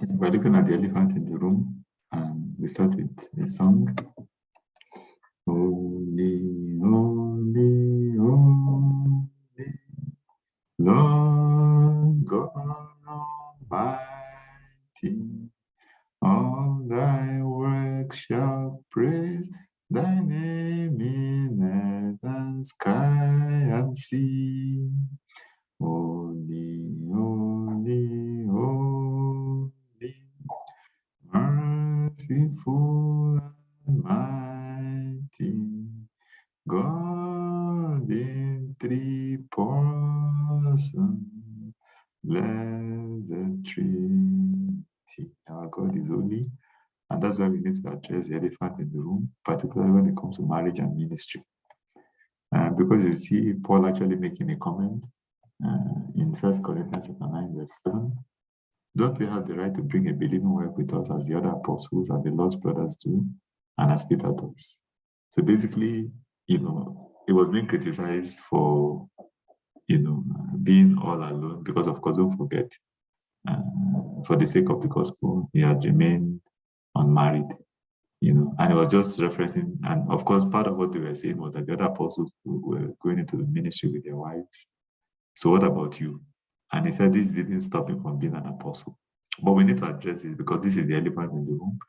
We're looking at the elephant in the room, and we start with a song. Holy, holy, holy, Lord God Almighty, all thy works shall praise thy name in heaven, sky, and sea. Holy, holy, holy, merciful and mighty, God in three persons, blessed Trinity. Our God is holy, and that's why we need to address the elephant in the room, particularly when it comes to marriage and ministry. Because you see Paul actually making a comment in 1 Corinthians chapter 9, verse 7. Don't we have the right to bring a believing wife with us as the other apostles and the Lord's brothers do, and as Peter does? So basically, it was being criticized for, being all alone because, of course, don't forget, for the sake of the gospel, he had remained unmarried, and it was just referencing, and of course, part of what they were saying was that the other apostles were going into the ministry with their wives. So what about you? And he said this didn't stop him from being an apostle. But we need to address it because this is the elephant in the room.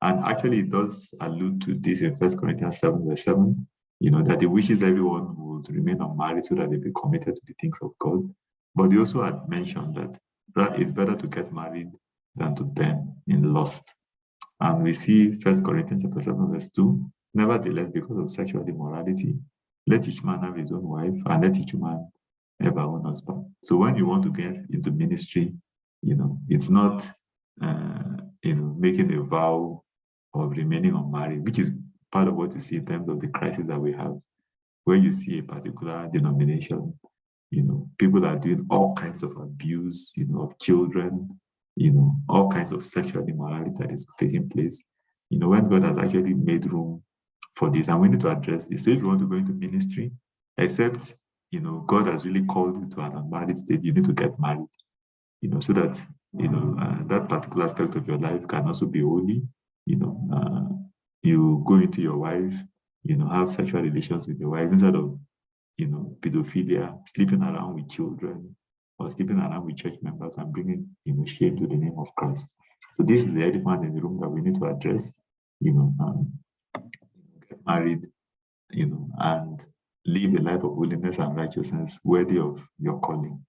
And actually, it does allude to this in 1 Corinthians 7, verse 7, that he wishes everyone would remain unmarried so that they be committed to the things of God. But he also had mentioned that it's better to get married than to burn in lust. And we see 1 Corinthians 7, verse 2, nevertheless, because of sexual immorality, let each man have his own wife, and let each man have her own husband. So when you want to get into ministry, it's not, making a vow of remaining unmarried, which is part of what you see in terms of the crisis that we have, where you see a particular denomination, people are doing all kinds of abuse, of children, all kinds of sexual immorality that is taking place, when God has actually made room for this. And we need to address this. So if you want to go into ministry, except, God has really called you to an unmarried state, you need to get married, so that, that particular aspect of your life can also be holy. You go into your wife, have sexual relations with your wife instead of, pedophilia, sleeping around with children, or sleeping around with church members and bringing, shame to the name of Christ. So this is the elephant in the room that we need to address, get married, and live a life of holiness and righteousness worthy of your calling.